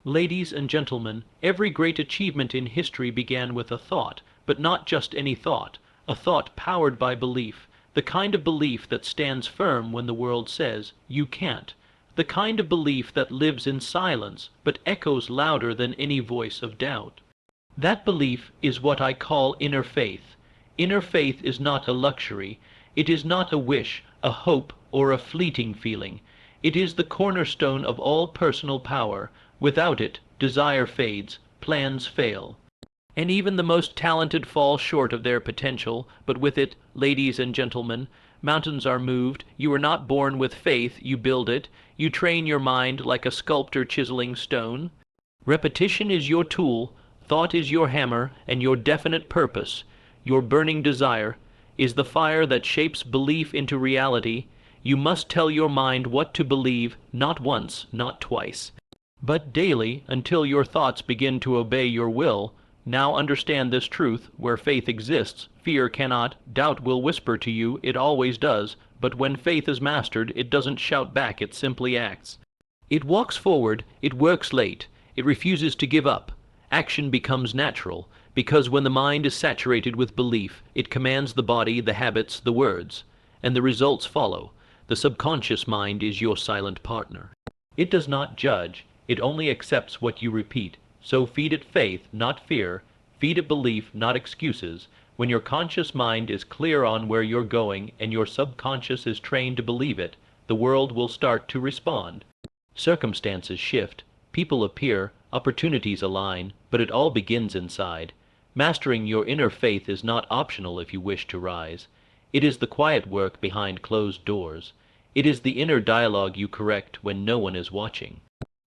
Ladies and gentlemen, every great achievement in history began with a thought, but not just any thought, a thought powered by belief, the kind of belief that stands firm when the world says, "You can't," the kind of belief that lives in silence, but echoes louder than any voice of doubt. That belief is what I call inner faith. Inner faith is not a luxury. It is not a wish, a hope, or a fleeting feeling. It is the cornerstone of all personal power. Without it, desire fades, plans fail, and even the most talented fall short of their potential. But with it, ladies and gentlemen, mountains are moved. You are not born with faith, you build it. You train your mind like a sculptor chiseling stone. Repetition is your tool, thought is your hammer, and your definite purpose, your burning desire, is the fire that shapes belief into reality. You must tell your mind what to believe, not once, not twice, but daily, until your thoughts begin to obey your will. Now understand this truth: where faith exists, fear cannot. Doubt will whisper to you, it always does, but when faith is mastered, it doesn't shout back, it simply acts. It walks forward, it works late, it refuses to give up. Action becomes natural, because when the mind is saturated with belief, it commands the body, the habits, the words, and the results follow. The subconscious mind is your silent partner. It does not judge, it only accepts what you repeat. So feed it faith, not fear. Feed it belief, not excuses. When your conscious mind is clear on where you're going and your subconscious is trained to believe it, the world will start to respond. Circumstances shift, people appear, opportunities align, but it all begins inside. Mastering your inner faith is not optional if you wish to rise. It is the quiet work behind closed doors. It is the inner dialogue you correct when no one is watching.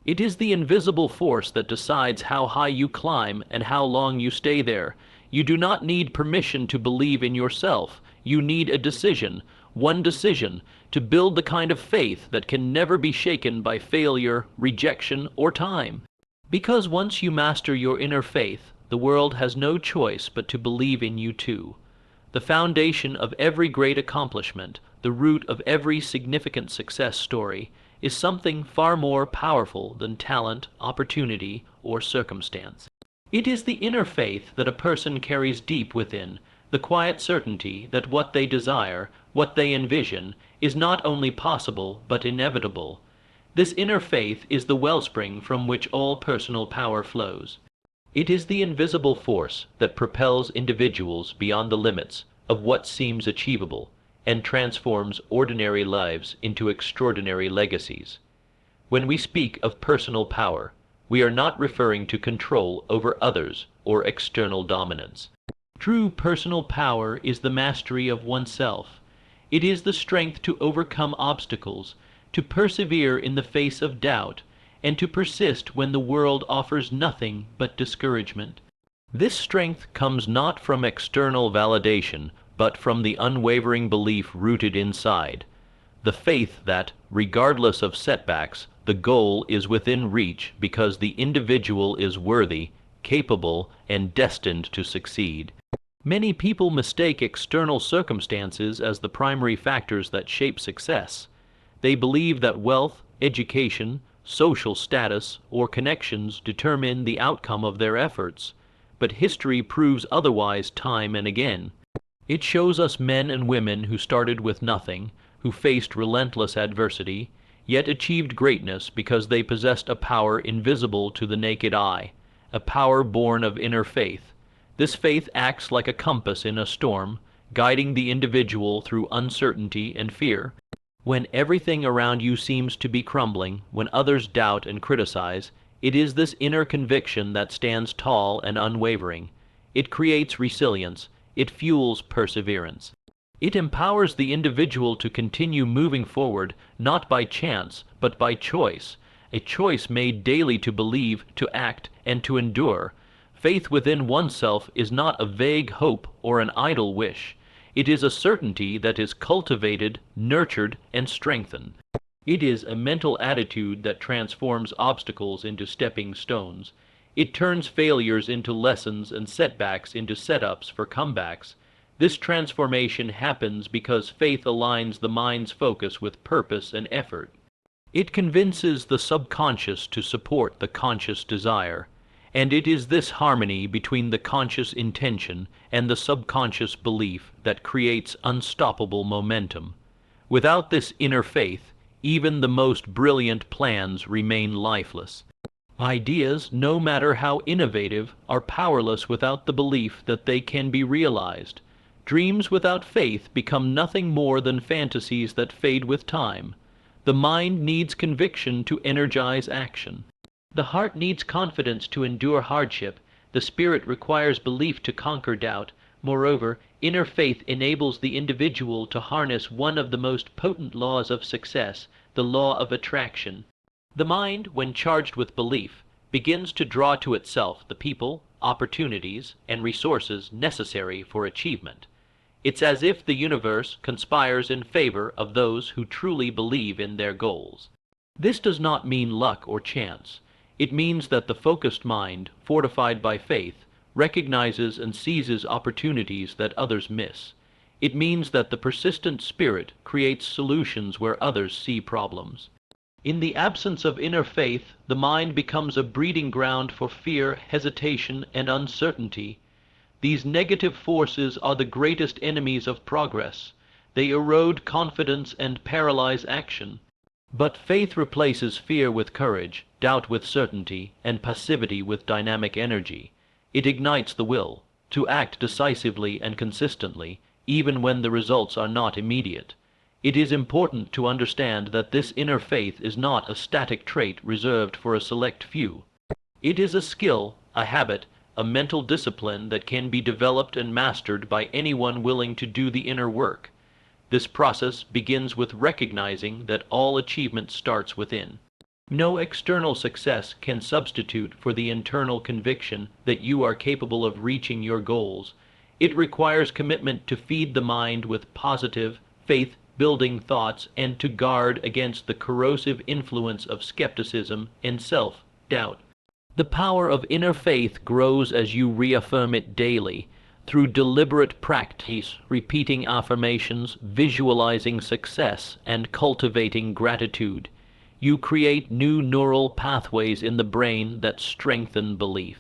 It is the invisible force that decides how high you climb and how long you stay there. You do not need permission to believe in yourself. You need a decision, one decision, to build the kind of faith that can never be shaken by failure, rejection, or time. Because once you master your inner faith, the world has no choice but to believe in you too. The foundation of every great accomplishment, the root of every significant success story, is something far more powerful than talent, opportunity, or circumstance. It is the inner faith that a person carries deep within, the quiet certainty that what they desire, what they envision, is not only possible but inevitable. This inner faith is the wellspring from which all personal power flows. It is the invisible force that propels individuals beyond the limits of what seems achievable, and transforms ordinary lives into extraordinary legacies. When we speak of personal power, we are not referring to control over others or external dominance. True personal power is the mastery of oneself. It is the strength to overcome obstacles, to persevere in the face of doubt, and to persist when the world offers nothing but discouragement. This strength comes not from external validation, but from the unwavering belief rooted inside, the faith that, regardless of setbacks, the goal is within reach because the individual is worthy, capable, and destined to succeed. Many people mistake external circumstances as the primary factors that shape success. They believe that wealth, education, social status, or connections determine the outcome of their efforts, but history proves otherwise time and again. It shows us men and women who started with nothing, who faced relentless adversity, yet achieved greatness because they possessed a power invisible to the naked eye, a power born of inner faith. This faith acts like a compass in a storm, guiding the individual through uncertainty and fear. When everything around you seems to be crumbling, when others doubt and criticize, it is this inner conviction that stands tall and unwavering. It creates resilience. It fuels perseverance. It empowers the individual to continue moving forward, not by chance, but by choice, a choice made daily to believe, to act, and to endure. Faith within oneself is not a vague hope or an idle wish. It is a certainty that is cultivated, nurtured, and strengthened. It is a mental attitude that transforms obstacles into stepping stones. It turns failures into lessons and setbacks into setups for comebacks. This transformation happens because faith aligns the mind's focus with purpose and effort. It convinces the subconscious to support the conscious desire, and it is this harmony between the conscious intention and the subconscious belief that creates unstoppable momentum. Without this inner faith, even the most brilliant plans remain lifeless. Ideas, no matter how innovative, are powerless without the belief that they can be realized. Dreams without faith become nothing more than fantasies that fade with time. The mind needs conviction to energize action. The heart needs confidence to endure hardship. The spirit requires belief to conquer doubt. Moreover, inner faith enables the individual to harness one of the most potent laws of success, the law of attraction. The mind, when charged with belief, begins to draw to itself the people, opportunities, and resources necessary for achievement. It's as if the universe conspires in favor of those who truly believe in their goals. This does not mean luck or chance. It means that the focused mind, fortified by faith, recognizes and seizes opportunities that others miss. It means that the persistent spirit creates solutions where others see problems. In the absence of inner faith, the mind becomes a breeding ground for fear, hesitation, and uncertainty. These negative forces are the greatest enemies of progress. They erode confidence and paralyze action. But faith replaces fear with courage, doubt with certainty, and passivity with dynamic energy. It ignites the will to act decisively and consistently, even when the results are not immediate. It is important to understand that this inner faith is not a static trait reserved for a select few. It is a skill, a habit, a mental discipline that can be developed and mastered by anyone willing to do the inner work. This process begins with recognizing that all achievement starts within. No external success can substitute for the internal conviction that you are capable of reaching your goals. It requires commitment to feed the mind with positive, faith-building thoughts and to guard against the corrosive influence of skepticism and self-doubt. The power of inner faith grows as you reaffirm it daily, through deliberate practice, repeating affirmations, visualizing success, and cultivating gratitude. You create new neural pathways in the brain that strengthen belief.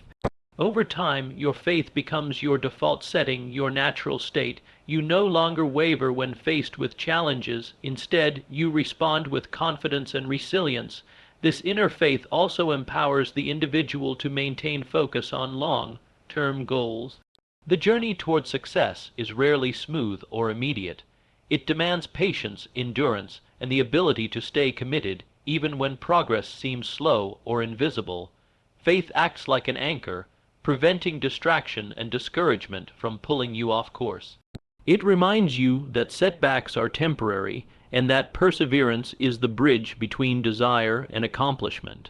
Over time, your faith becomes your default setting, your natural state. You no longer waver when faced with challenges. Instead, you respond with confidence and resilience. This inner faith also empowers the individual to maintain focus on long-term goals. The journey toward success is rarely smooth or immediate. It demands patience, endurance, and the ability to stay committed even when progress seems slow or invisible. Faith acts like an anchor, preventing distraction and discouragement from pulling you off course. It reminds you that setbacks are temporary and that perseverance is the bridge between desire and accomplishment.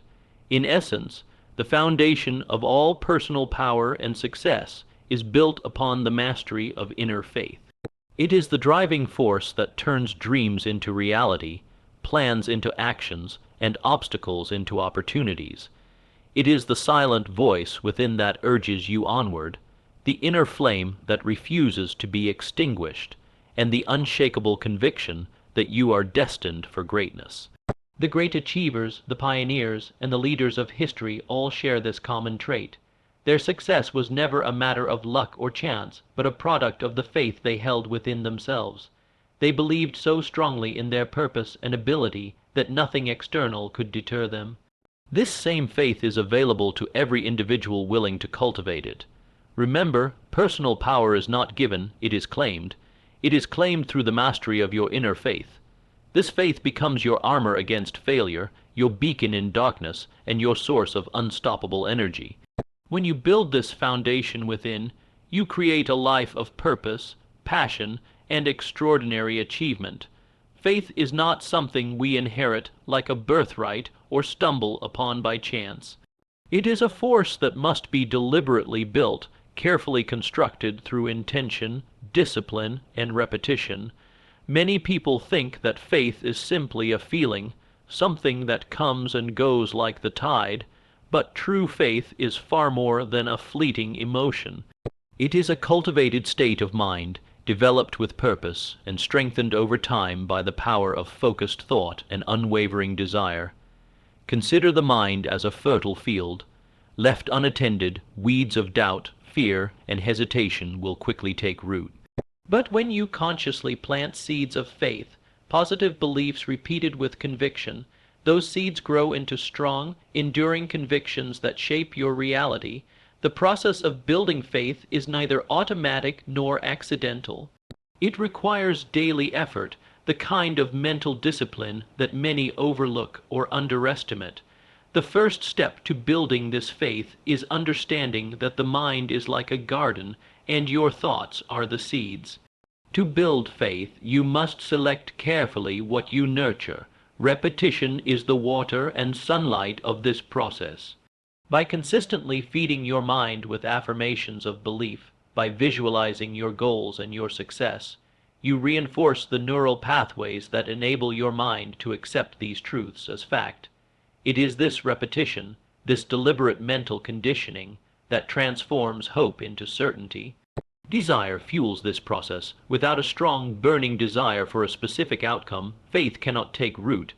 In essence, the foundation of all personal power and success is built upon the mastery of inner faith. It is the driving force that turns dreams into reality, plans into actions, and obstacles into opportunities. It is the silent voice within that urges you onward, the inner flame that refuses to be extinguished, and the unshakable conviction that you are destined for greatness. The great achievers, the pioneers, and the leaders of history all share this common trait. Their success was never a matter of luck or chance, but a product of the faith they held within themselves. They believed so strongly in their purpose and ability that nothing external could deter them. This same faith is available to every individual willing to cultivate it. Remember, personal power is not given, it is claimed. It is claimed through the mastery of your inner faith. This faith becomes your armor against failure, your beacon in darkness, and your source of unstoppable energy. When you build this foundation within, you create a life of purpose, passion, and extraordinary achievement. Faith is not something we inherit like a birthright or stumble upon by chance. It is a force that must be deliberately built, carefully constructed through intention, discipline, and repetition. Many people think that faith is simply a feeling, something that comes and goes like the tide, but true faith is far more than a fleeting emotion. It is a cultivated state of mind, developed with purpose and strengthened over time by the power of focused thought and unwavering desire. Consider the mind as a fertile field. Left unattended, weeds of doubt, fear, and hesitation will quickly take root. But when you consciously plant seeds of faith, positive beliefs repeated with conviction, those seeds grow into strong, enduring convictions that shape your reality. The process of building faith is neither automatic nor accidental. It requires daily effort, the kind of mental discipline that many overlook or underestimate. The first step to building this faith is understanding that the mind is like a garden and your thoughts are the seeds. To build faith, you must select carefully what you nurture. Repetition is the water and sunlight of this process. By consistently feeding your mind with affirmations of belief, by visualizing your goals and your success, you reinforce the neural pathways that enable your mind to accept these truths as fact. It is this repetition, this deliberate mental conditioning, that transforms hope into certainty. Desire fuels this process. Without a strong, burning desire for a specific outcome, faith cannot take root.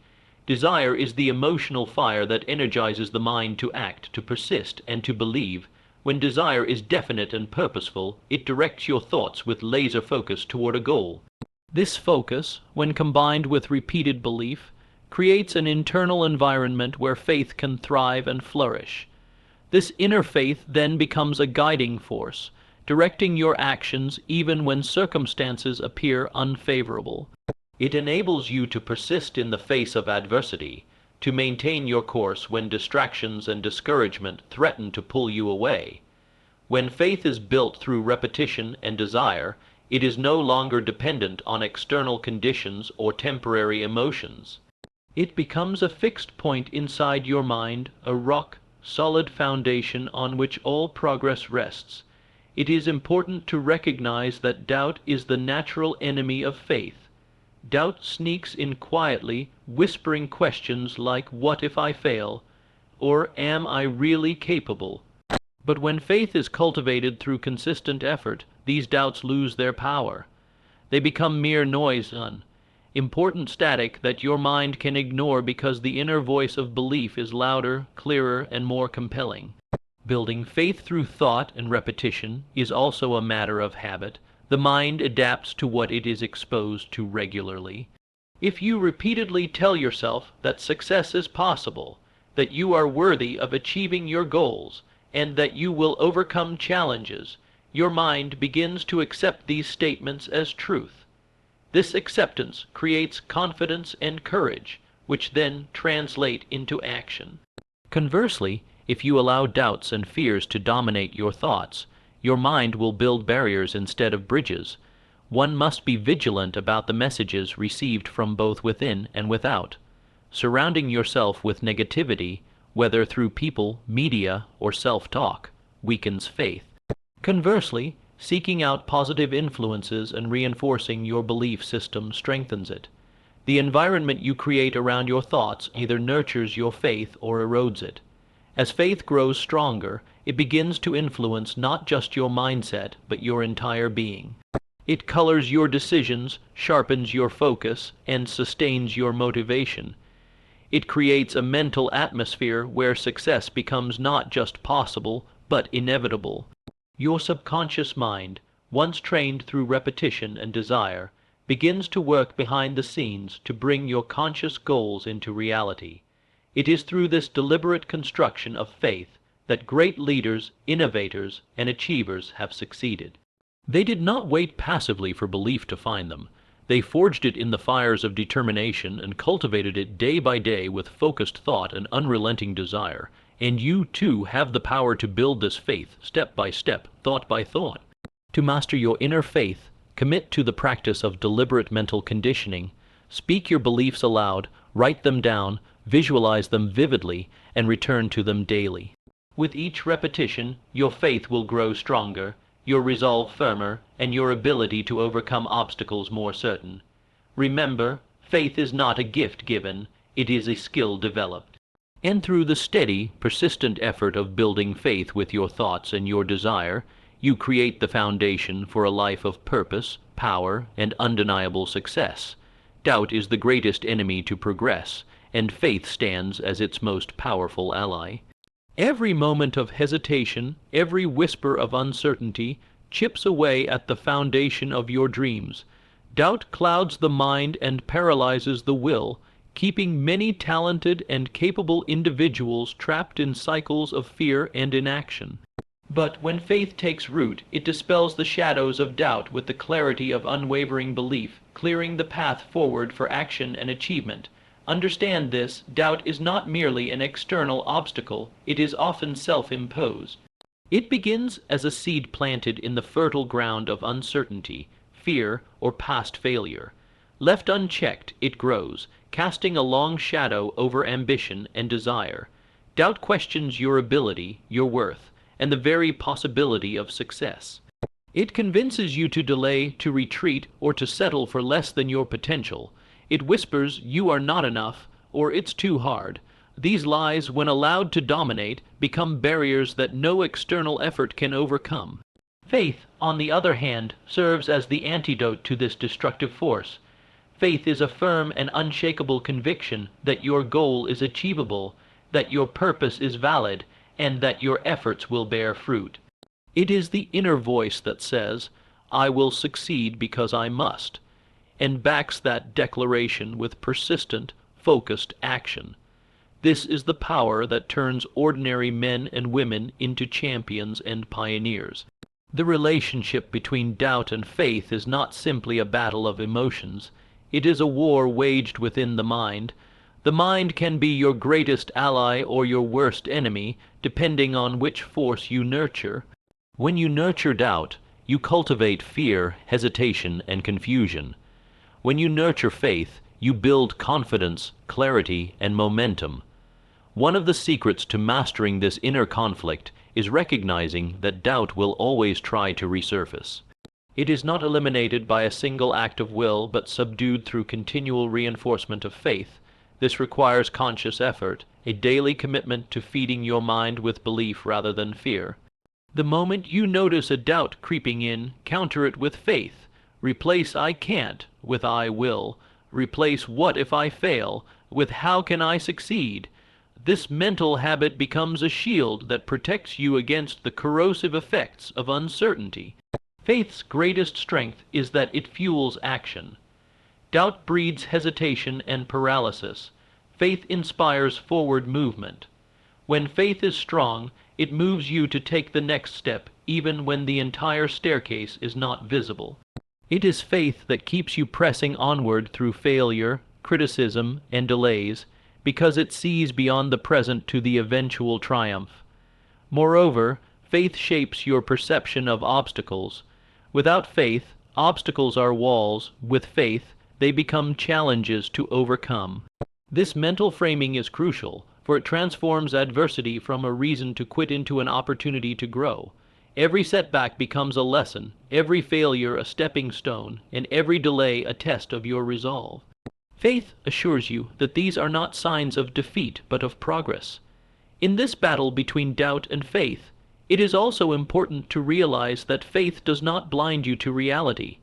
Desire is the emotional fire that energizes the mind to act, to persist, and to believe. When desire is definite and purposeful, it directs your thoughts with laser focus toward a goal. This focus, when combined with repeated belief, creates an internal environment where faith can thrive and flourish. This inner faith then becomes a guiding force, directing your actions even when circumstances appear unfavorable. It enables you to persist in the face of adversity, to maintain your course when distractions and discouragement threaten to pull you away. When faith is built through repetition and desire, it is no longer dependent on external conditions or temporary emotions. It becomes a fixed point inside your mind, a rock, solid foundation on which all progress rests. It is important to recognize that doubt is the natural enemy of faith. Doubt sneaks in quietly, whispering questions like, "What if I fail?" or "Am I really capable?" But when faith is cultivated through consistent effort, these doubts lose their power. They become mere noise, important static that your mind can ignore because the inner voice of belief is louder, clearer, and more compelling. Building faith through thought and repetition is also a matter of habit. The mind adapts to what it is exposed to regularly. If you repeatedly tell yourself that success is possible, that you are worthy of achieving your goals, and that you will overcome challenges, your mind begins to accept these statements as truth. This acceptance creates confidence and courage, which then translate into action. Conversely, if you allow doubts and fears to dominate your thoughts, your mind will build barriers instead of bridges. One must be vigilant about the messages received from both within and without. Surrounding yourself with negativity, whether through people, media, or self-talk, weakens faith. Conversely, seeking out positive influences and reinforcing your belief system strengthens it. The environment you create around your thoughts either nurtures your faith or erodes it. As faith grows stronger, it begins to influence not just your mindset, but your entire being. It colors your decisions, sharpens your focus, and sustains your motivation. It creates a mental atmosphere where success becomes not just possible, but inevitable. Your subconscious mind, once trained through repetition and desire, begins to work behind the scenes to bring your conscious goals into reality. It is through this deliberate construction of faith that great leaders, innovators, and achievers have succeeded. They did not wait passively for belief to find them. They forged it in the fires of determination and cultivated it day by day with focused thought and unrelenting desire. And you, too, have the power to build this faith, step by step, thought by thought. To master your inner faith, commit to the practice of deliberate mental conditioning. Speak your beliefs aloud, write them down, visualize them vividly, and return to them daily. With each repetition, your faith will grow stronger, your resolve firmer, and your ability to overcome obstacles more certain. Remember, faith is not a gift given, it is a skill developed. And through the steady, persistent effort of building faith with your thoughts and your desire, You create the foundation for a life of purpose, power, and undeniable success. Doubt is the greatest enemy to progress, and faith stands as its most powerful ally. Every moment of hesitation, every whisper of uncertainty, chips away at the foundation of your dreams. Doubt clouds the mind and paralyzes the will, keeping many talented and capable individuals trapped in cycles of fear and inaction. But when faith takes root, it dispels the shadows of doubt with the clarity of unwavering belief, clearing the path forward for action and achievement. Understand this: doubt is not merely an external obstacle, it is often self-imposed. It begins as a seed planted in the fertile ground of uncertainty, fear, or past failure. Left unchecked, it grows, casting a long shadow over ambition and desire. Doubt questions your ability, your worth, and the very possibility of success. It convinces you to delay, to retreat, or to settle for less than your potential. It whispers, "You are not enough," or "It's too hard." These lies, when allowed to dominate, become barriers that no external effort can overcome. Faith, on the other hand, serves as the antidote to this destructive force. Faith is a firm and unshakable conviction that your goal is achievable, that your purpose is valid, and that your efforts will bear fruit. It is the inner voice that says, "I will succeed because I must," and backs that declaration with persistent, focused action. This is the power that turns ordinary men and women into champions and pioneers. The relationship between doubt and faith is not simply a battle of emotions. It is a war waged within the mind. The mind can be your greatest ally or your worst enemy, depending on which force you nurture. When you nurture doubt, you cultivate fear, hesitation, and confusion. When you nurture faith, you build confidence, clarity, and momentum. One of the secrets to mastering this inner conflict is recognizing that doubt will always try to resurface. It is not eliminated by a single act of will, but subdued through continual reinforcement of faith. This requires conscious effort, a daily commitment to feeding your mind with belief rather than fear. The moment you notice a doubt creeping in, counter it with faith. Replace "I can't" with "I will." Replace "what if I fail" with "how can I succeed." This mental habit becomes a shield that protects you against the corrosive effects of uncertainty. Faith's greatest strength is that it fuels action. Doubt breeds hesitation and paralysis. Faith inspires forward movement. When faith is strong, it moves you to take the next step, even when the entire staircase is not visible. It is faith that keeps you pressing onward through failure, criticism, and delays, because it sees beyond the present to the eventual triumph. Moreover, faith shapes your perception of obstacles. Without faith, obstacles are walls. With faith, they become challenges to overcome. This mental framing is crucial, for it transforms adversity from a reason to quit into an opportunity to grow. Every setback becomes a lesson, every failure a stepping stone, and every delay a test of your resolve. Faith assures you that these are not signs of defeat, but of progress. In this battle between doubt and faith, it is also important to realize that faith does not blind you to reality.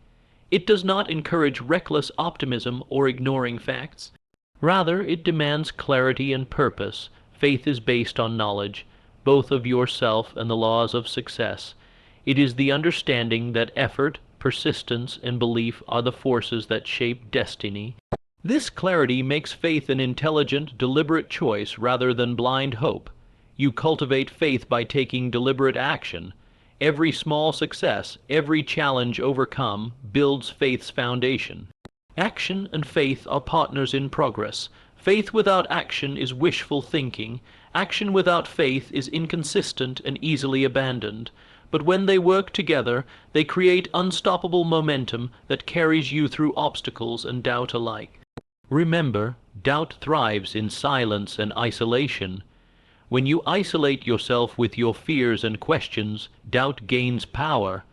It does not encourage reckless optimism or ignoring facts. Rather, it demands clarity and purpose. Faith is based on knowledge, both of yourself and the laws of success. It is the understanding that effort, persistence, and belief are the forces that shape destiny. This clarity makes faith an intelligent, deliberate choice rather than blind hope. You cultivate faith by taking deliberate action. Every small success, every challenge overcome, builds faith's foundation. Action and faith are partners in progress. Faith without action is wishful thinking. Action without faith is inconsistent and easily abandoned. But when they work together, they create unstoppable momentum that carries you through obstacles and doubt alike. Remember, doubt thrives in silence and isolation. When you isolate yourself with your fears and questions, doubt gains power.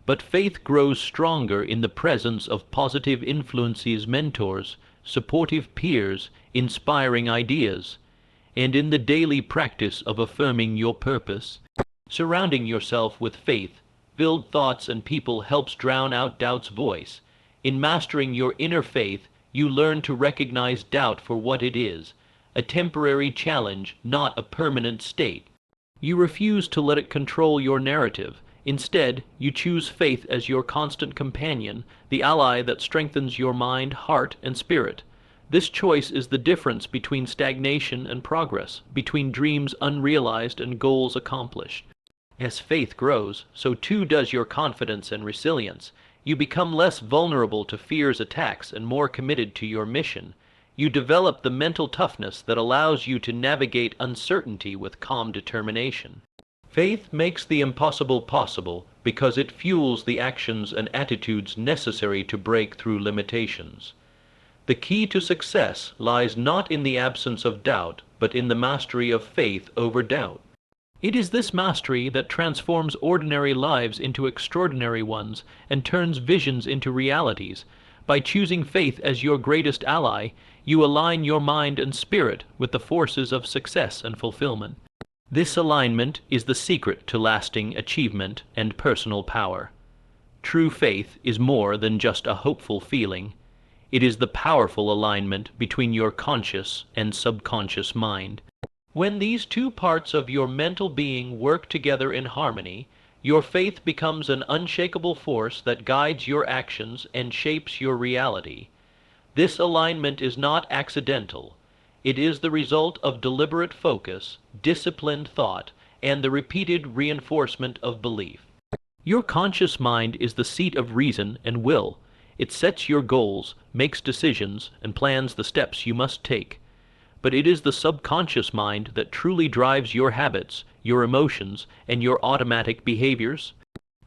But faith grows stronger in the presence of positive influences, mentors, supportive peers, inspiring ideas, and in the daily practice of affirming your purpose. Surrounding yourself with faith faith-filled thoughts and people helps drown out doubt's voice. In mastering your inner faith, you learn to recognize doubt for what it is, a temporary challenge, not a permanent state. You refuse to let it control your narrative. Instead, you choose faith as your constant companion, the ally that strengthens your mind, heart, and spirit. This choice is the difference between stagnation and progress, between dreams unrealized and goals accomplished. As faith grows, so too does your confidence and resilience. You become less vulnerable to fear's attacks and more committed to your mission. You develop the mental toughness that allows you to navigate uncertainty with calm determination. Faith makes the impossible possible because it fuels the actions and attitudes necessary to break through limitations. The key to success lies not in the absence of doubt, but in the mastery of faith over doubt. It is this mastery that transforms ordinary lives into extraordinary ones and turns visions into realities. By choosing faith as your greatest ally, you align your mind and spirit with the forces of success and fulfillment. This alignment is the secret to lasting achievement and personal power. True faith is more than just a hopeful feeling. It is the powerful alignment between your conscious and subconscious mind. When these two parts of your mental being work together in harmony, your faith becomes an unshakable force that guides your actions and shapes your reality. This alignment is not accidental. It is the result of deliberate focus, disciplined thought, and the repeated reinforcement of belief. Your conscious mind is the seat of reason and will. It sets your goals, makes decisions, and plans the steps you must take. But it is the subconscious mind that truly drives your habits, your emotions, and your automatic behaviors.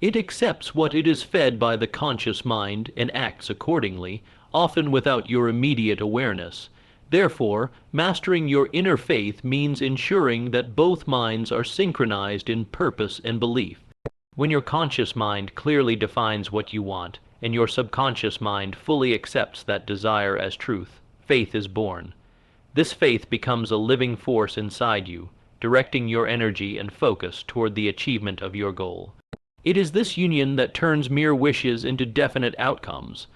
It accepts what it is fed by the conscious mind and acts accordingly, often without your immediate awareness. Therefore, mastering your inner faith means ensuring that both minds are synchronized in purpose and belief. When your conscious mind clearly defines what you want, and your subconscious mind fully accepts that desire as truth, faith is born. This faith becomes a living force inside you, directing your energy and focus toward the achievement of your goal. It is this union that turns mere wishes into definite outcomes.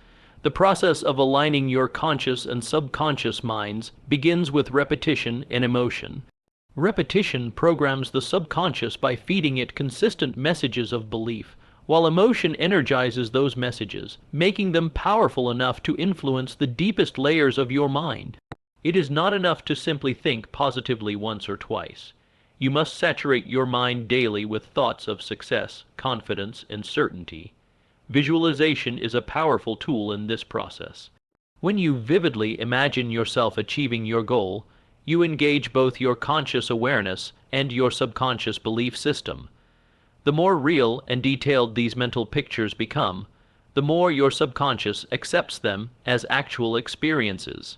The process of aligning your conscious and subconscious minds begins with repetition and emotion. Repetition programs the subconscious by feeding it consistent messages of belief, while emotion energizes those messages, making them powerful enough to influence the deepest layers of your mind. It is not enough to simply think positively once or twice. You must saturate your mind daily with thoughts of success, confidence, and certainty. Visualization is a powerful tool in this process. When you vividly imagine yourself achieving your goal, you engage both your conscious awareness and your subconscious belief system. The more real and detailed these mental pictures become, the more your subconscious accepts them as actual experiences.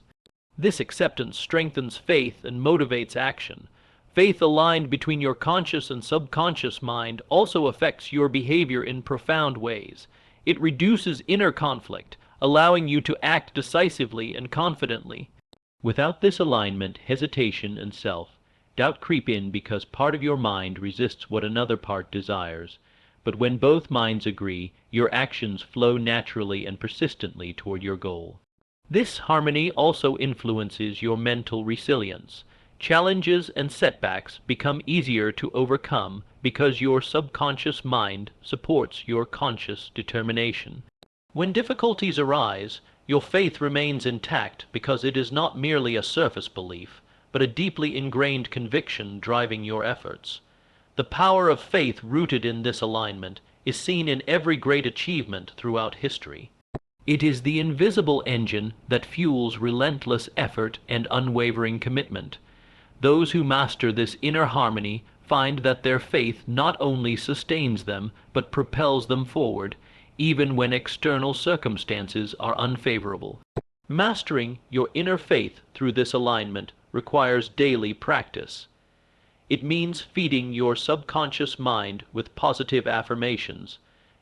This acceptance strengthens faith and motivates action. Faith aligned between your conscious and subconscious mind also affects your behavior in profound ways. It reduces inner conflict, allowing you to act decisively and confidently. Without this alignment, hesitation and self-doubt creep in because part of your mind resists what another part desires. But when both minds agree, your actions flow naturally and persistently toward your goal. This harmony also influences your mental resilience. Challenges and setbacks become easier to overcome because your subconscious mind supports your conscious determination. When difficulties arise, your faith remains intact because it is not merely a surface belief, but a deeply ingrained conviction driving your efforts. The power of faith rooted in this alignment is seen in every great achievement throughout history. It is the invisible engine that fuels relentless effort and unwavering commitment. Those who master this inner harmony find that their faith not only sustains them, but propels them forward, even when external circumstances are unfavorable. Mastering your inner faith through this alignment requires daily practice. It means feeding your subconscious mind with positive affirmations,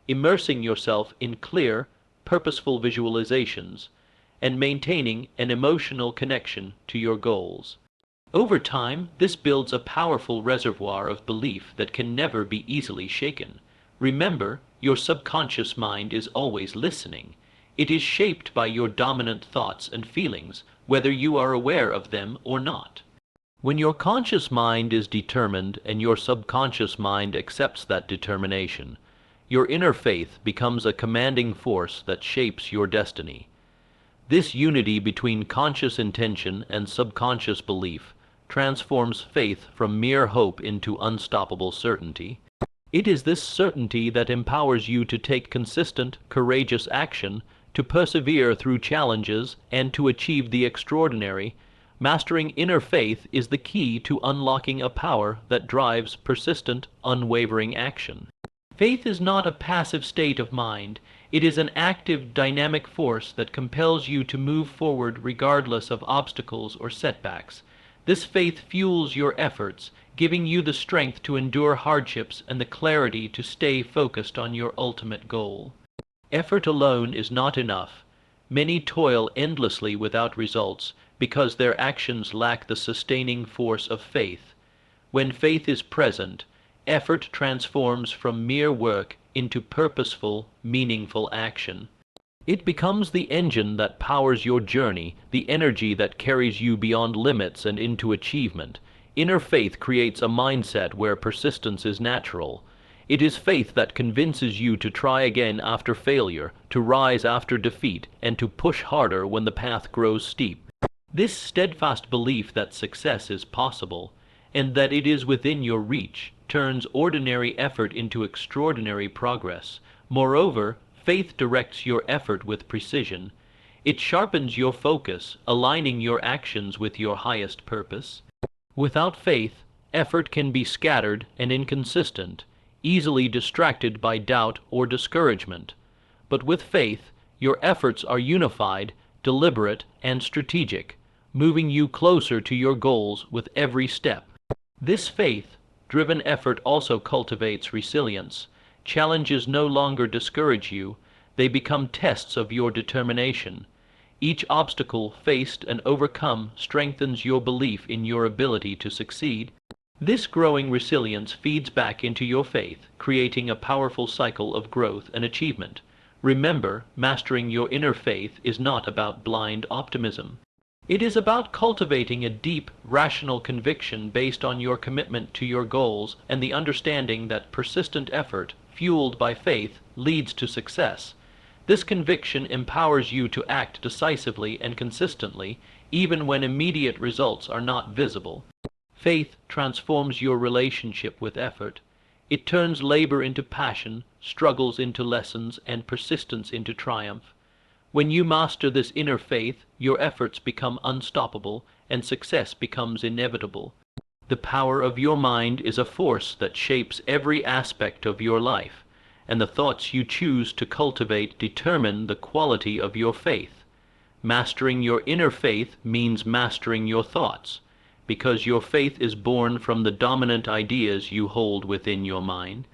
immersing yourself in clear, purposeful visualizations, and maintaining an emotional connection to your goals. Over time, this builds a powerful reservoir of belief that can never be easily shaken. Remember, Your subconscious mind is always listening. It is shaped by your dominant thoughts and feelings, whether you are aware of them or not. When your conscious mind is determined and your subconscious mind accepts that determination, your inner faith becomes a commanding force that shapes your destiny. This unity between conscious intention and subconscious belief transforms faith from mere hope into unstoppable certainty. It is this certainty that empowers you to take consistent, courageous action, to persevere through challenges, and to achieve the extraordinary. Mastering inner faith is the key to unlocking a power that drives persistent, unwavering action. Faith is not a passive state of mind. It is an active, dynamic force that compels you to move forward regardless of obstacles or setbacks. This faith fuels your efforts, giving you the strength to endure hardships and the clarity to stay focused on your ultimate goal. Effort alone is not enough. Many toil endlessly without results because their actions lack the sustaining force of faith. When faith is present, effort transforms from mere work into purposeful, meaningful action. It becomes the engine that powers your journey, the energy that carries you beyond limits and into achievement. Inner faith creates a mindset where persistence is natural. It is faith that convinces you to try again after failure, to rise after defeat, and to push harder when the path grows steep. This steadfast belief that success is possible, and that it is within your reach, turns ordinary effort into extraordinary progress. Moreover, faith directs your effort with precision. It sharpens your focus, aligning your actions with your highest purpose. Without faith, effort can be scattered and inconsistent, easily distracted by doubt or discouragement. But with faith, your efforts are unified, deliberate, and strategic, moving you closer to your goals with every step. This faith-driven effort also cultivates resilience. Challenges no longer discourage you, they become tests of your determination. Each obstacle faced and overcome strengthens your belief in your ability to succeed. This growing resilience feeds back into your faith, creating a powerful cycle of growth and achievement. Remember, mastering your inner faith is not about blind optimism. It is about cultivating a deep, rational conviction based on your commitment to your goals and the understanding that persistent effort, fueled by faith, leads to success. This conviction empowers you to act decisively and consistently, even when immediate results are not visible. Faith transforms your relationship with effort. It turns labor into passion, struggles into lessons, and persistence into triumph. When you master this inner faith, your efforts become unstoppable, and success becomes inevitable. The power of your mind is a force that shapes every aspect of your life, and the thoughts you choose to cultivate determine the quality of your faith. Mastering your inner faith means mastering your thoughts, because your faith is born from the dominant ideas you hold within your mind.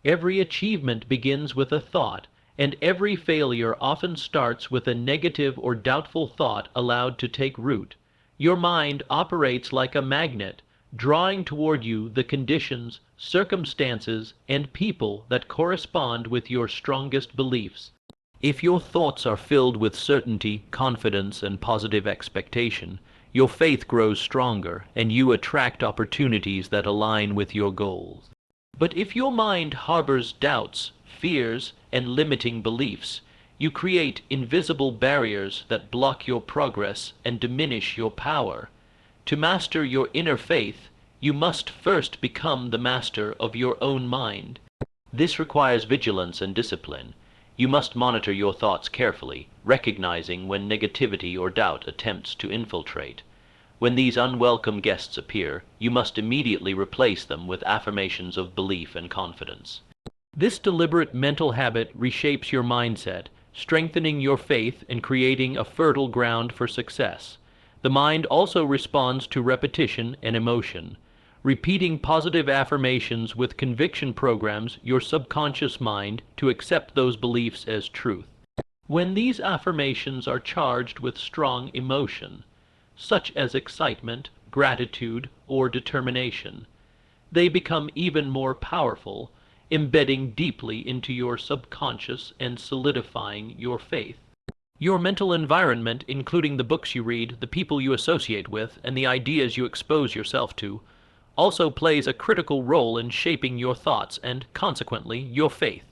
Every achievement begins with a thought, and every failure often starts with a negative or doubtful thought allowed to take root. Your mind operates like a magnet, drawing toward you the conditions, circumstances, and people that correspond with your strongest beliefs. If your thoughts are filled with certainty, confidence, and positive expectation, your faith grows stronger, and you attract opportunities that align with your goals. But if your mind harbors doubts, fears, and limiting beliefs, you create invisible barriers that block your progress and diminish your power. To master your inner faith, you must first become the master of your own mind. This requires vigilance and discipline. You must monitor your thoughts carefully, recognizing when negativity or doubt attempts to infiltrate. When these unwelcome guests appear, you must immediately replace them with affirmations of belief and confidence. This deliberate mental habit reshapes your mindset, strengthening your faith and creating a fertile ground for success. The mind also responds to repetition and emotion. Repeating positive affirmations with conviction programs your subconscious mind to accept those beliefs as truth. When these affirmations are charged with strong emotion, such as excitement, gratitude, or determination, they become even more powerful. embedding deeply into your subconscious and solidifying your faith. Your mental environment, including the books you read, the people you associate with, and the ideas you expose yourself to, also plays a critical role in shaping your thoughts and, consequently, your faith.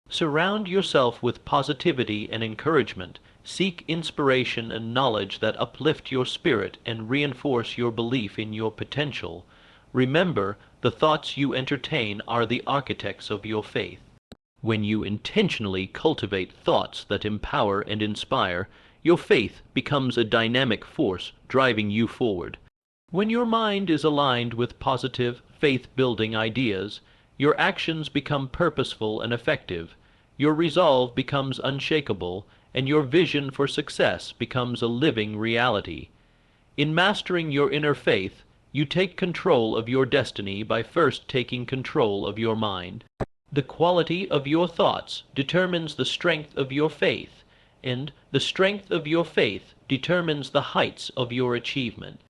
Surround yourself with positivity and encouragement. Seek inspiration and knowledge that uplift your spirit and reinforce your belief in your potential. Remember, the thoughts you entertain are the architects of your faith. When you intentionally cultivate thoughts that empower and inspire, your faith becomes a dynamic force driving you forward. When your mind is aligned with positive, faith-building ideas, your actions become purposeful and effective, your resolve becomes unshakable, and your vision for success becomes a living reality. In mastering your inner faith, you take control of your destiny by first taking control of your mind. The quality of your thoughts determines the strength of your faith, and the strength of your faith determines the heights of your achievement.